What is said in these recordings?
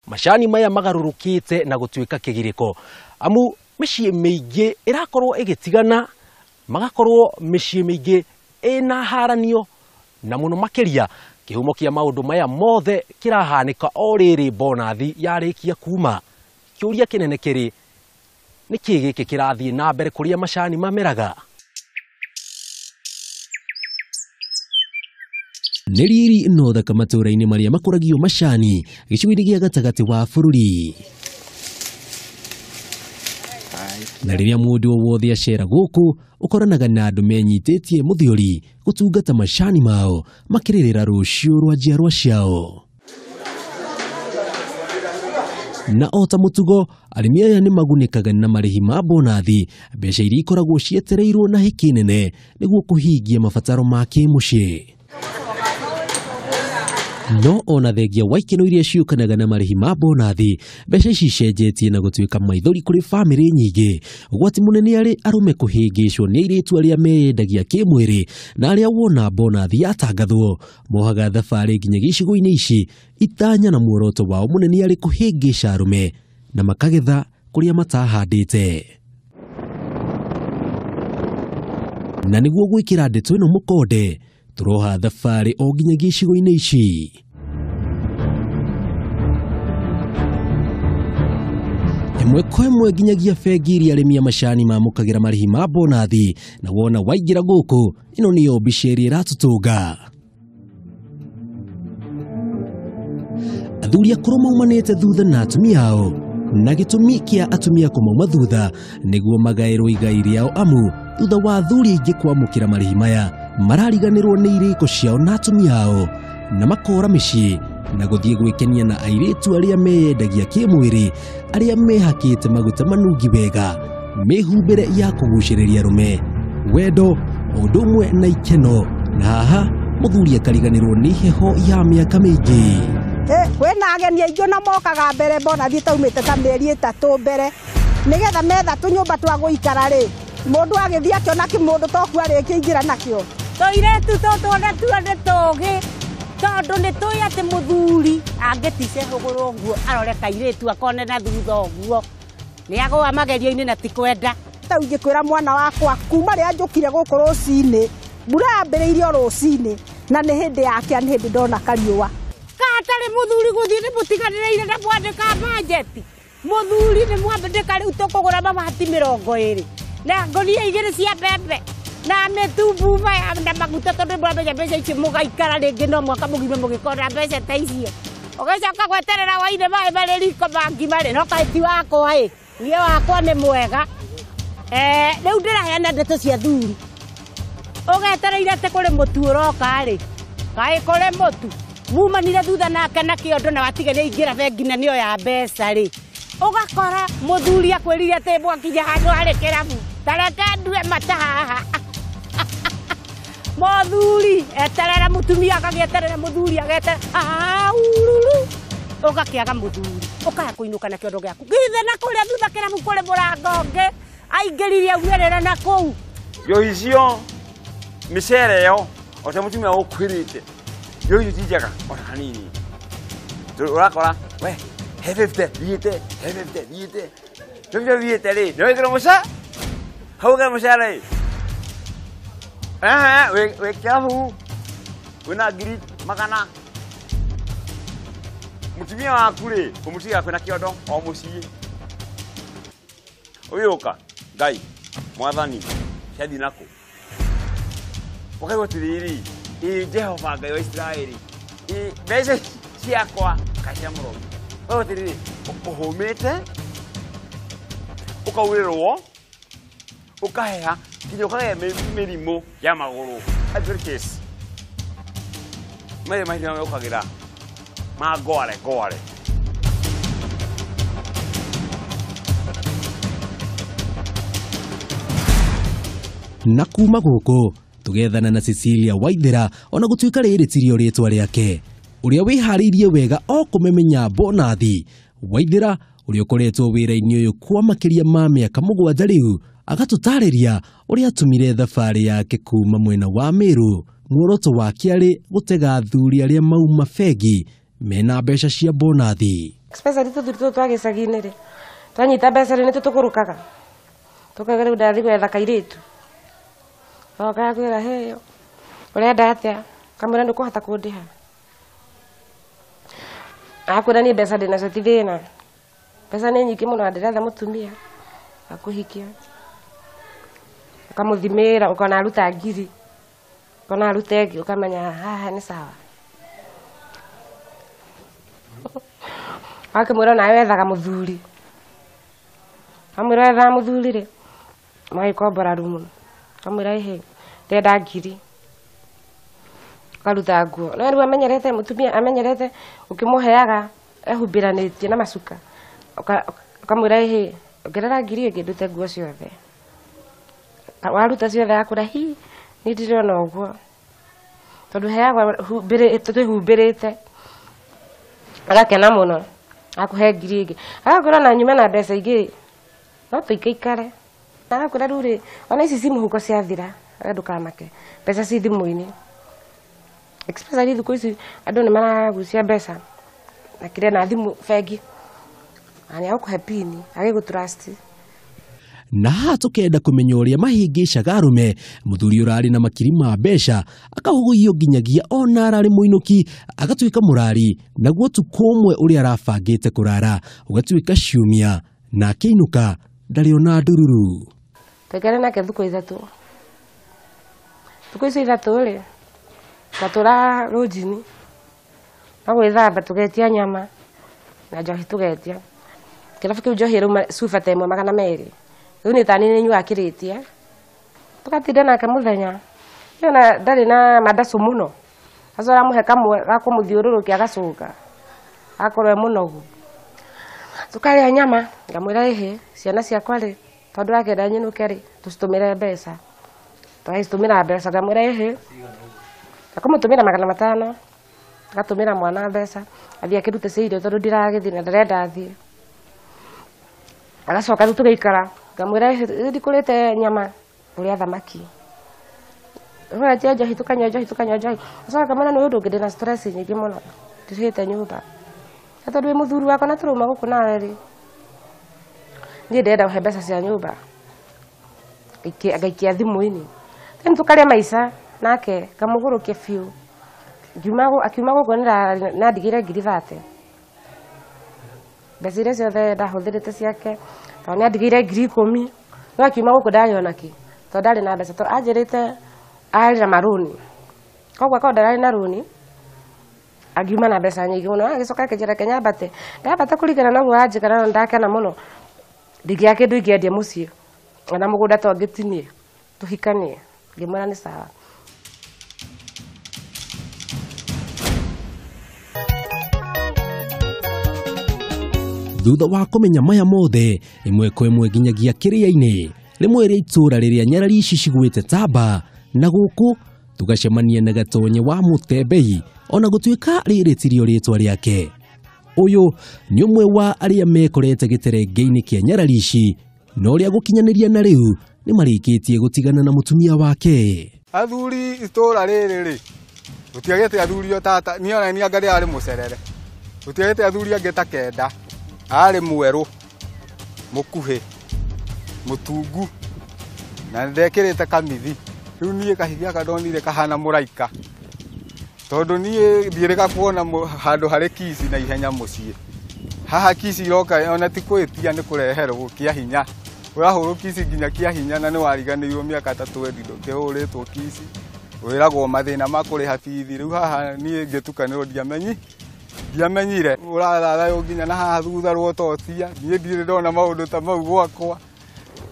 Macani maya magarurukite na gutuika kigiriko amu micii miingi irakorwo igitigana magakorwo micii miingi ina haranio na muno makiria kihumo kia maundu maya mothe kirahanika o riri bonathi yarikia kuma kiuria kinene kiri niki giki kirathie na mbere kuria macani mameraga Neriri no thaka matura-ini maria makuragio macani gicigo-ini gia gatagati wa bururi na riria mundu wothe acera guku ukoranaga na andu menyitetie muthiori gutungata macani mao makiririra rucio rwa njiarwa ciao na ota mutugo arimi aya ni magunikaga na marihi ma bonathi mbeca iria ikoragwo cietereirwo na hiki nene niguo kuhingia mabataro ma kimucii no ona thengia wa ikeno iria ciukanaga na marihi ma bonathi mbeca ici cenjetie na gutuika maithori kuri family nyingi gwati munene ari arume kuhingicwo ni airitu aria meyendagia kimwiri na aria wona bonathi yatangathwo mohaga thabari nginya gicigo-ini ici itanya na muoroto wao munene ari kuhingica arume na makagetha kuria matahandite na niguo gwikira ndeto ino mukonde turoha thabari o nginya gicigo-ini ici imwe kwa imwe nginyagia bengi iria arimi a macani mamukagira marihi ma bonathi na wona waingira guku ino niyo biceri iratutunga athuri akuru maumanite thutha na atumia ao na gitumi kia atumia kumauma thutha niguo magairwo igai riao amu thutha wa athuri aingi kwamukira marihi maya marariganirwo ni iriko ciao na atumia ao na makora micii na guthie gwikenia na airitu aria meyendagia kimwiri aria mehakite maguta manungi wega mihumbire ya kuguciriria rume wendo udumwe na ikeno na haha muthuri akariganirwo ni heho ya miaka mingi wena ageni aingĩ na mokaga mbere bonathi taumite ta mĩeri 3 mbere nigetha metha tunyumba twa guikara ri mundu agithia akiona kimundu toku arikiingira nakio toiretu totona tuone togi tondu ni tui ati muthuri angetice huguru nguo arore kairetu akone na thutha uguo ni agwa magerio-ini na tikwenda tau ngikwira mwana wakwa kuma ria njukire guku rucini mbura yambiriirio rucini na ni hindi yake ni hindi ndona kariua katari muthuri guthii ni mutiganireire na mwandika bajeti muthuri ni mwandika riu tukugura mabati 20 na ngonia 2 cia mbembe na metumbu maya na maguta tondu mbeca mbeca ici mugaikara ringi no mwaka mugime mugikora mbeca ta icio ugacoka gweterera waine mai mari riko mangi mari no kaiti wakwa nie wakwa ni mwega riu ndiraheana ndeto cia thuri ugetereire ati kuri mutu uroka ri kai kuri mutu mumanire thutha nake na kiondo na watigania ingira bengi na nio ya mbeca ri ugakora muthuri akwirire ati mwakinya handu hari kirabu tareke ndue mata haha muthuri eterera mutumia akagieterera muthuri ageterera ururu ugakiaga muthuri ukaya kuinuka na kiondo giaku githe na kuria thutha kirabu kuri murangonge aingiririe agwerera na kuu yo icio micere yo ota mutumia ukwirite yo icio tijaga ota hanini urakora we he 50 viete he 50 viete yo viete ri no ikro musa hauga musa ri we kahu wena giri magana mutumia waku ri umutia kwena kiondo o mucii uyuka ngai mwathani shathi nako wakaiwatiriri Jehova ngai wa Israeli mbeca ciakwa kacia murogi watiriri uhumite ukaurirwo ukaheha kinya ukagea mirimu ya maguru advercase mahina ukagira magore na kuma guku tugethana na Cecilia Waithera ona gutuika riritirio ritwa riake uria wihariirie wega o kumemenya bonathi Waithera uria ukoretwo wira-ini uyu kwa makiria ma miaka 7 riu agatutariria uria atumire thabari yake kuma mwena wa Meru muoroto wake ari gutega athuri aria mauma bengi mena mbeca cia bonathi. especially tuthuri twagicagi-inĩ rĩ twanyita mbeca rĩ nĩtũtũkũrũkaga tukaga rĩu ndathi gwetha kairĩtu oka kwĩra heyo ũrenda atĩa kamwĩra ndũkũhota kũndĩha akwĩra niĩ mbeca ndĩnacio ti thĩna mbeca nĩ nyingĩ mũno na ndĩretha mũtumia akũhikia ũkamũthimĩra ũkona aruta ngiri ũkona aruta ĩngĩ ũkamenya haha nĩ sawa akĩmwĩra nawe wethaga mũthuri amwĩra wethaga mũthuri rĩ magĩkombora rumu kamwĩra ĩhĩ ndĩrenda ngiri ũkaruta nguo no rĩu amenyerete mũtumia amenyerete ũkĩmũheaga ehumbiranĩtie na macuka ũkamwĩra ĩhĩ ongerera ngiri ĩngĩ ndute nguo ciothe waruta ciothe akũra hi nĩ ndĩrona ũguo tondũ heagwo twĩhumbĩrĩte agakena mũno akũhe ngiri ĩngĩ agakwĩra na nyume na mbeca ingĩ no tũikaikare agakwĩra rĩu rĩ ona ici ci mũhuko ciathira ndũkamake mbeca ci thimũ-inĩ especially thikũ ici andũ nĩ maragucia mbeca na kĩrĩa na thimũ bengi na nĩ agũkũhe pini agĩgũtrust. Na haha tũkenda kũmenya ũrĩa mahĩngĩcaga arũme mũthuri ũrarĩ na makiri ma mbeca akahũgũio nginyagia ona ararĩ mũinũki agatuĩka mũrari naguo ũtukũ ũmwe ũrĩa arabangĩte kũrara ũgatuĩka ciumia na akĩinũka ndarĩ ona ndururu. Tũikare nake thikũ ithatũ icio ithatũ rĩ ngatũra rũnjini na gwĩthamba tũgetia nyama na njohi tũgetia kĩrabu kĩu njohi rĩu cuba ta ĩmwe 200 rĩu nĩ tani nĩ nyua akĩrĩtie tũgatinda nake mũthenya na ndarĩ na mandacu mũno acora mũhe kamwe gakũmũthiũrũrũkia agacũnga akorwo mũnogu tũkarĩa nyama ngamwĩra ĩhĩ ciana ciakwa rĩ tondũ akenda nyinũke rĩ tũcitũmĩre mbeca tũgacitũmĩra mbeca ngamwĩra ĩhĩ akũmũtũmĩra 500 agatũmĩra mwana mbeca athiĩ akĩrute cia irio tondũ ndiragĩthiĩ na ndarenda athiĩ agacoka rĩu tũgĩikara ngamwĩra ndikũrĩte nyama ũrĩa thamaki ũgetia njohi tũkanyua njohi acoka ngamwĩra nĩ ũndũ ũngĩ ndĩna stress nyingĩ mũno ndirĩhĩte nyũmba na tondũ wĩ mũthuri wakwa na tũrauma gũkũ nawe rĩ niĩ ndĩrenda ũhe mbeca cia nyũmba ngaikia thimũ-inĩ tena tũkarĩa maica nake ngamũgũrũkia biũ akiuma gũkũ nandigĩire 30 mbeca iria ciothe ndahũthĩrĩte ciake tondũ nĩ andigĩire 10,000 no akiuma gũkũ ndariona kĩ tondũ ndarĩ na mbeca tondũ anjĩrĩte arĩ na marũni koguo akorwo ndararĩ na rũni angiuma na mbeca nyingĩ mũno agĩcoka akĩnjĩra kenyambate ndambata kũringana na ũguo anjĩkana ndakena mũno ndingĩaga kĩndũ ingĩendia mũciĩ na mũgũnda to ngĩtinie tũhikanie ngĩmwĩra nĩ sawa. Thutha wa kũmenya maya mothe ĩmwe kwa ĩmwe nginyagia kĩrĩa-inĩ rĩmwe rĩa itũra rĩrĩa nyarari ici cigwĩte tamba na gũkũ tũgacemania na gatonye wa Mũtembei ona gũtuĩka rĩrĩtirio rĩtwa rĩake. Ũyũ nĩ ũmwe wa arĩa mekorete gĩterenge-inĩ kĩa nyarari ici no ũrĩa gũkinyanĩria na rĩu nĩ marĩkĩtie gũtigana na mũtumia wake. Athuri itũra rĩrĩ rĩ gũtiagĩte athuri o tata niĩ ona niĩ anga arĩ mũcerere gũtiagĩte athuri angĩ ta kenda arĩ mwerũ mũkuhĩ mũtungu na ndekĩrĩte kamithi rĩu niĩ kahiga kadonire kahana mũraika tondũ niĩ ndiĩrĩga kuona handũ harĩ kisi na ihenya mũciĩ haha kisi iroka ona ti kwĩtia nĩ kũreherwo kĩa hinya ũrahũrwo kisi nginya kĩa hinya na nĩ wariganĩirwo mĩaka 3 endindo kĩhũrĩtwo kisi wĩragwo mathĩna ma kũrĩha bithi rĩu haha niĩ ngĩtukanĩrwo ndiamenyire ũrathathayo nginya na haha thutha rwototia niĩ ndirĩ ndona maũndũ ta mau gwakwa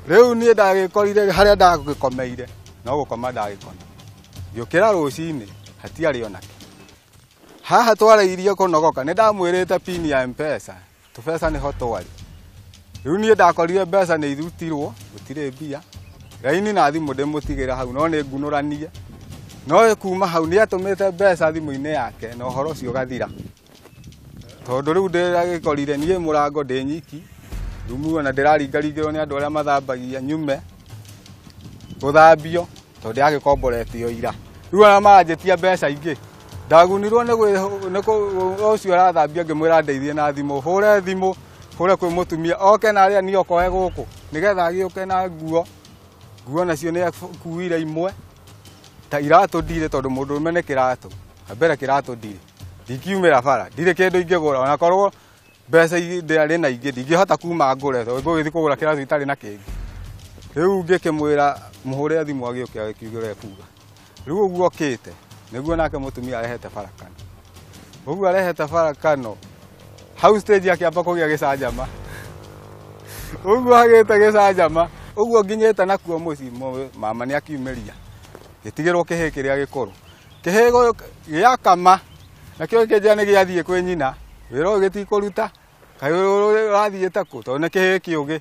rĩu niĩ ndagĩkorire harĩa ndagĩkomeire no gũkoma ndagĩkona ngĩũkĩra rũcinĩ hatiarĩ onake haha twarĩirie kũnogoka nĩ ndamwĩrĩte pini ya M-Pesa tũbeca nĩho twarĩ rĩu niĩ ndakorire mbeca nĩ irutirwo gũtirĩ mbia raini na thimũ ndĩmũtigĩra hau no nĩ ngunũranie no kuma hau nĩ atũmĩte mbeca thimũ-inĩ yake na ũhoro ũcio ũgathira tondũ rĩu ndĩragĩkorire niĩ mũrango ndĩ nyiki rumu ona ndĩraringaringĩrwo nĩ andũ arĩa mathambagia nyume gũthambio tondũ ndĩagĩkomboretio ira rĩu ona maranjĩtia mbeca ingĩ ndagunirwo nĩ ũcio arathambia ngĩmwĩra ndeithie na thimũ hũre kwĩ mũtumia oke na arĩa niĩ okoe gũkũ nĩgetha agĩũke na nguo nacio nĩ akuire imwe ta iratũ ndirĩ tondũ mũndũ ũrũme nĩ kĩratũ mbere kĩratũ ndirĩ ndingiumĩra bara ndirĩ kĩndũ ingĩgũra ona korwo mbeca ndĩarĩ na ingĩ ndingĩhota kuma ngũre tondũ ngũgĩthiĩ kũgũra kĩratũ itarĩ na kĩngĩ rĩu ngĩkĩmwĩra mũhũre thimũ agĩũke agĩkiugĩra kuga rĩu ũguo okĩte nĩguo nake mũtumia arehete farakano ũguo arehete farakano hau stage akĩamba kũgĩa gĩcanjama ũguo agĩte gĩcanjama ũguo nginyĩte nakuo mũciĩ mama nĩ akiumĩria gĩtigĩrwo kĩhĩ kĩrĩa gĩkũrũ kĩhĩ gĩakama nakĩo kĩnja nĩ gĩathiĩ kwĩ nyina wĩra ũyũ gĩtikũruta kaĩ ũrathiĩte kũ tondũ nĩ kĩhĩ kĩũgĩ.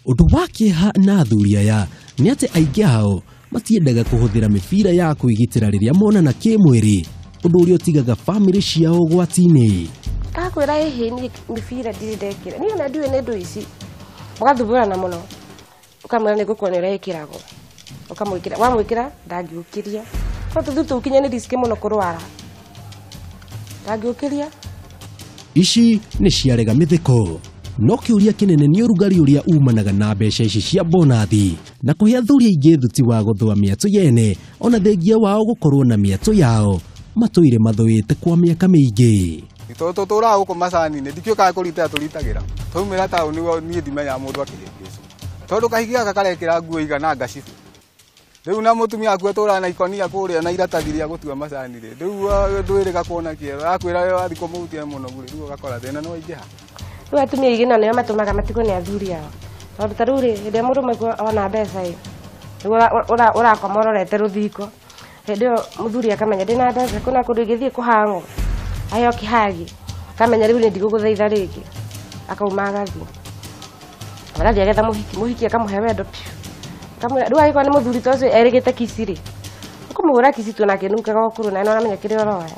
Ũndũ wa kĩeha na athuri aya nĩ atĩ aingĩ ao matiendaga kũhũthĩra mĩbira ya kwĩgitĩra rĩrĩa monana kĩmwĩrĩ ũndũ ũrĩa ũtigaga bamĩrĩ ciao ũgwati-inĩ. Akwĩra ĩhĩ niĩ mĩbira ndirĩ ndekĩra niĩ ona ndiũĩ nĩ ndũ ici mũgathumbũrana mũno ũkamwĩra nĩ ngũkũona ũrĩa ĩkĩragwo ũkamwĩkĩra wamwĩkĩra ndangĩũkĩria tondũ tũthuuri tũkinye nĩ risk mũno kũrwara ndangĩũkĩria. Ici nĩ ciarega mĩtheko no kĩũria kĩnene nĩ ũrugarĩ ũrĩa umanaga na mbeca ici cia bonathi na kũhe athuri aingĩ thuti wa gũthũa mĩatũ yene ona thengia wao gũkorwo na mĩatũ yao matũire mathũĩte kwa mĩaka mĩingĩ. Tondũ tũraga gũkũ macani-inĩ ndikĩũkaga kũrita tũritagĩra twaumĩra taũni niĩ ndimenyaga mũndũ akĩhĩngĩcwo tondũ kahigi gaka karekĩra nguo igana ngacibũ rĩu na mũtumia waku atũraga na ikonia kũrĩa na iratathi rĩa gũtua macani rĩ rĩu ndwĩrĩ gakona kĩega akwĩra wathiĩ kũmũhutia mũnogu rĩ rĩu ũgakora thĩna nĩ waingĩha. Rĩu atumia aingĩ nao nĩo matũmaga matigwo nĩ athuri ao tondũ ta rĩu rĩ hĩndĩ ĩrĩa mũndũ ona mbeca ĩ rĩu ũrakoma ũrorete rũthingo hĩndĩ ĩyo mũthuri akamenya ndĩna mbeca kwĩna kũndũ ingĩthiĩ kũhang'wo aheo kĩhagi akamenya rĩu nĩ ndigũgũthaitha rĩngĩ akauma agathiĩ agathiĩ agetha mũhiki akamũhe wendo piũ rĩu agĩkorwo nĩ mũthuri ta ũcio erĩgĩte kici rĩ ũkũmũhũra kici tu nake nũke gokũrũ na nĩamenya kĩrĩa ũroya.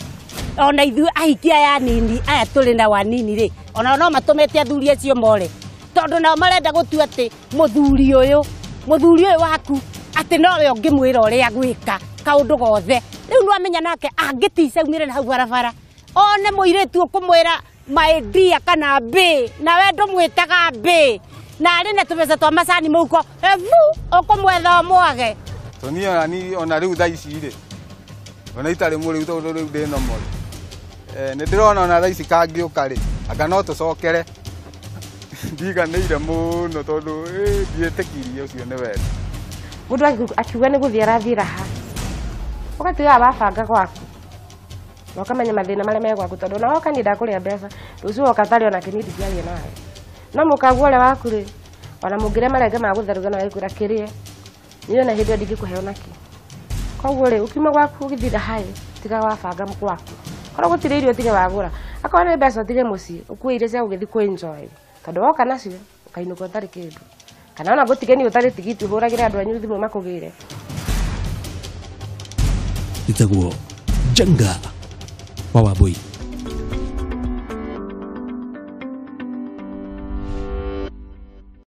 Ona ithuĩ ahiki aya nini aya tũrĩ na wanini rĩ ona no matũmĩte athuri acio more tondũ nao marenda gũtua atĩ mũthuri ũyũ waku atĩ nowe ũngĩmwĩra ũrĩa gwĩka kaũndũ gothe rĩu no amenya nake angĩticaumĩre na hau barabara one mũirĩtu ũkũmwĩra my dear kana mbĩ na we ndũmwĩtaga mbĩ na arĩ na tũbeca twa macani mũhuko ũkũmwetha ũmwage. Toniĩ ona rĩu thaa ici rĩ ona itarĩ mũrĩu tondũ rĩu ndĩ nomori nĩ ndĩrona ona thaa ici kangĩũka rĩ anga no tũcokere ndiganĩire mũno tondũ ndiĩtĩkirie ũcio nĩ wega. Mũndũ akiuga nĩ gũthiĩ arathiĩ raha ũgatiga wabanga gwaku na ũkamenya mathĩna marĩa me gwaku tondũ ona woka niĩ ndakũrĩa mbeca rũciũ woka tarĩ ona kĩnindi kĩarie nawe no mũkaguo ũrĩa waku rĩ ona mũngĩrĩa marenge ma gũtheruga na wĩkwĩra kĩrĩe niĩ ona hĩndĩ ĩyo ndingĩkũhe ona kĩ. Koguo rĩ ũkiuma gwaku ũgĩthiĩ raha tiga wabanga gwaku korwo gũtirĩ irio tige wagũra akorwo nĩ mbeca ũtige mũciĩ ũkuue iria cia gũgĩthiĩ kwĩnjoy tondũ woka nacio ũkainũka ũtarĩ kĩndũ kana ona gũtigeni ũtarĩ tigiti ũhũragĩre andũ anyu thimũ makũgĩre. Itagwo Janga wa Wambui.